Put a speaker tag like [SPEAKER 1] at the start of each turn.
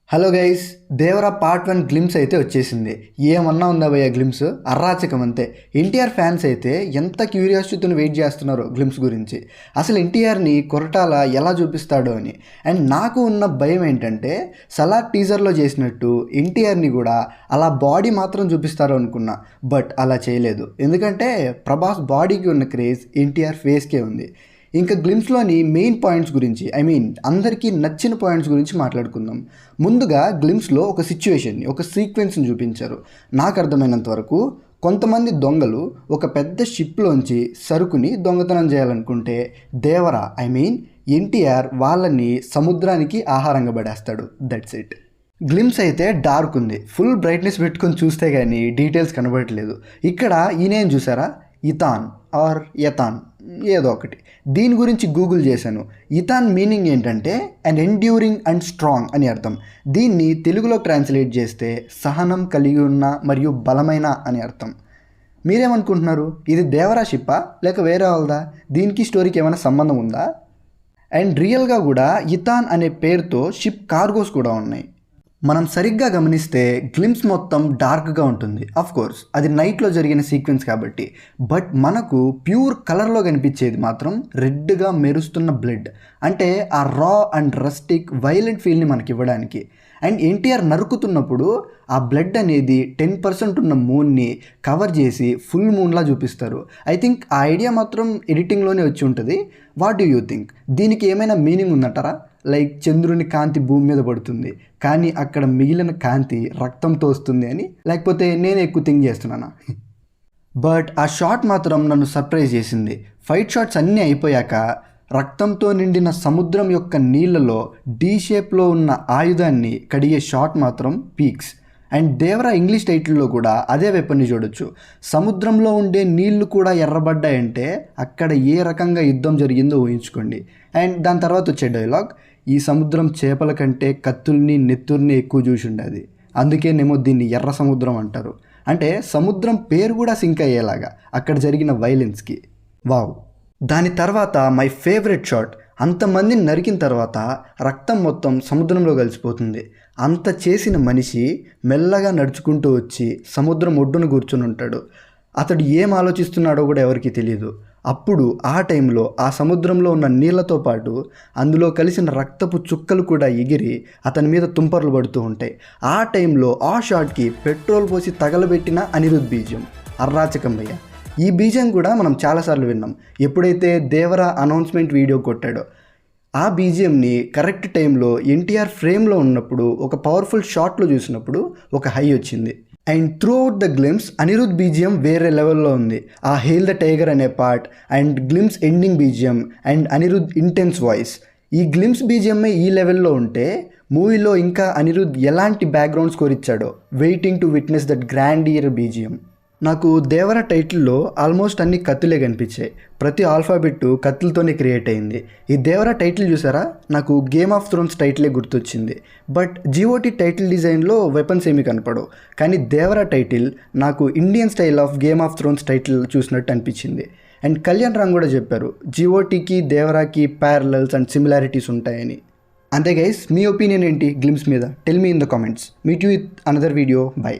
[SPEAKER 1] Hello guys, Devara part 1 glimpse అయితే వచ్చేసింది. ఏమన్నా ఉందా భయ్య గ్లిమ్స్? అర్రాచకం అంతే. ఎన్టీఆర్ ఫ్యాన్స్ అయితే ఎంత క్యూరియాసిటీతో వెయిట్ చేస్తున్నారో గ్లిమ్స్ గురించి. అసలు ఎన్టీఆర్ని కొరటాల ఎలా చూపిస్తాడో అని. అండ్ నాకు ఉన్న భయం ఏంటంటే సలార్ టీజర్లో చేసినట్టు ఎన్టీఆర్ని కూడా అలా బాడీ మాత్రం చూపిస్తారో అనుకున్నా. బట్ అలా చేయలేదు. ఎందుకంటే ప్రభాస్ బాడీకి ఉన్న క్రేజ్ ఎన్టీఆర్ ఫేస్కే ఉంది. ఇంకా గ్లిమ్స్లోని మెయిన్ పాయింట్స్ గురించి, అందరికీ నచ్చిన పాయింట్స్ గురించి మాట్లాడుకుందాం. ముందుగా గ్లిమ్స్లో ఒక సిచ్యువేషన్ని, ఒక సీక్వెన్స్ని చూపించారు. నాకు అర్థమైనంత వరకు కొంతమంది దొంగలు ఒక పెద్ద షిప్లోంచి సరుకుని దొంగతనం చేయాలనుకుంటే దేవరా ఎన్టీఆర్ వాళ్ళని సముద్రానికి ఆహారంగా పడేస్తాడు. That's it. గ్లిమ్స్ అయితే డార్క్ ఉంది. ఫుల్ బ్రైట్నెస్ పెట్టుకొని చూస్తే కానీ డీటెయిల్స్ కనబడట్లేదు. ఇక్కడ ఈయనేం చూసారా? ఇథాన్ ఆర్ యథాన్ ఏదో ఒకటి. దీని గురించి గూగుల్ చేశాను. ఇథాన్ మీనింగ్ ఏంటంటే అండ్ ఎండ్యూరింగ్ అండ్ స్ట్రాంగ్ అని అర్థం. దీన్ని తెలుగులో ట్రాన్స్లేట్ చేస్తే సహనం కలిగి ఉన్న మరియు బలమైన అని అర్థం. మీరేమనుకుంటున్నారు? ఇది దేవరా షిప్పా లేక వేరే వాళ్ళదా? దీనికి స్టోరీకి ఏమైనా సంబంధం ఉందా? అండ్ రియల్గా కూడా ఇథాన్ అనే పేరుతో షిప్ కార్గోస్ కూడా ఉన్నాయి. మనం సరిగ్గా గమనిస్తే గ్లిమ్స్ మొత్తం డార్క్గా ఉంటుంది. కోర్స్ అది నైట్లో జరిగిన సీక్వెన్స్ కాబట్టి. బట్ మనకు ప్యూర్ కలర్లో కనిపించేది మాత్రం రెడ్గా మెరుస్తున్న బ్లడ్. అంటే ఆ రా అండ్ రస్టిక్ వైలెంట్ ఫీల్ని మనకి ఇవ్వడానికి. అండ్ ఎన్టీఆర్ నరుకుతున్నప్పుడు ఆ బ్లడ్ అనేది 10% ఉన్న మూన్ని కవర్ చేసి ఫుల్ మూన్లా చూపిస్తారు. ఐ థింక్ ఆ ఐడియా మాత్రం ఎడిటింగ్లోనే వచ్చి ఉంటుంది. What do you think? దీనికి ఏమైనా మీనింగ్ ఉందంటారా? లైక్ చంద్రుని కాంతి భూమి మీద పడుతుంది కానీ అక్కడ మిగిలిన కాంతి రక్తంతో వస్తుంది అని, లేకపోతే నేను ఎక్కువ థింక్ చేస్తున్నానా? బట్ ఆ షాట్ మాత్రం నన్ను సర్ప్రైజ్ చేసింది. ఫైట్ షాట్స్ అన్నీ అయిపోయాక రక్తంతో నిండిన సముద్రం యొక్క నీళ్ళలో డీ షేప్లో ఉన్న ఆయుధాన్ని కడిగే షాట్ మాత్రం పీక్స్. అండ్ దేవరా ఇంగ్లీష్ టైటిల్లో కూడా అదే వెపన్ని చూడొచ్చు. సముద్రంలో ఉండే నీళ్లు కూడా ఎర్రబడ్డాయంటే అక్కడ ఏ రకంగా యుద్ధం జరిగిందో ఊహించుకోండి. అండ్ దాని తర్వాత వచ్చే డైలాగ్, ఈ సముద్రం చేపల కంటే కత్తుల్ని నెత్తుర్ని ఎక్కువ చూసి ఉండేది, అందుకేనేమో దీన్ని ఎర్ర సముద్రం అంటారు. అంటే సముద్రం పేరు కూడా సింక్ అయ్యేలాగా అక్కడ జరిగిన వైలెన్స్కి. వావ్. దాని తర్వాత మై ఫేవరెట్ షాట్, అంతమందిని నరికిన తర్వాత రక్తం మొత్తం సముద్రంలో కలిసిపోతుంది. అంత చేసిన మనిషి మెల్లగా నడుచుకుంటూ వచ్చి సముద్రం ఒడ్డున కూర్చుని ఉంటాడు. అతడు ఏం ఆలోచిస్తున్నాడో కూడా ఎవరికి తెలియదు. అప్పుడు ఆ టైంలో ఆ సముద్రంలో ఉన్న నీళ్లతో పాటు అందులో కలిసిన రక్తపు చుక్కలు కూడా ఎగిరి అతని మీద తుంపర్లు పడుతూ ఉంటాయి. ఆ టైంలో ఆ షాట్కి పెట్రోల్ పోసి తగలబెట్టిన అనిరుద్ బీజం అర్రాచకం భయ్య. ఈ బీజం కూడా మనం చాలాసార్లు విన్నాం. ఎప్పుడైతే దేవరా అనౌన్స్మెంట్ వీడియో కొట్టాడో ఆ బీజిఎంని కరెక్ట్ టైంలో ఎన్టీఆర్ ఫ్రేమ్లో ఉన్నప్పుడు ఒక పవర్ఫుల్ షాట్లో చూసినప్పుడు ఒక హై వచ్చింది. And through out the glimpse Anirudh BGM వేరే లెవెల్లో ఉంది. ఆ హెయిల్ ద టైగర్ అనే part and glimpse ending BGM and Anirudh intense voice, ఈ గ్లిమ్స్ బీజిఎంఏ ఈ లెవెల్లో ఉంటే మూవీలో ఇంకా అనిరుద్ ఎలాంటి బ్యాక్గ్రౌండ్ స్కోర్ ఇచ్చాడో. Waiting to witness that grand year BGM. నాకు దేవరా టైటిల్లో ఆల్మోస్ట్ అన్ని కత్తులే కనిపించాయి. ప్రతి ఆల్ఫాబెట్ కత్తులతోనే క్రియేట్ అయింది. ఈ దేవరా టైటిల్ చూసారా? నాకు గేమ్ ఆఫ్ థ్రోన్స్ టైటిలే గుర్తొచ్చింది. బట్ GOT టైటిల్ డిజైన్లో వెపన్స్ ఏమీ కనపడవు. కానీ దేవరా టైటిల్ నాకు Indian style of game of Thrones title చూసినట్టు అనిపించింది. అండ్ కళ్యాణ్ రామ్ కూడా చెప్పారు GOTకి దేవరాకి ప్యారలల్స్ అండ్ సిమిలారిటీస్ ఉంటాయని. అంతే గైస్, మీ ఒపీనియన్ ఏంటి గ్లిమ్స్ మీద? Tell me in the comments. Meet you with another video. By.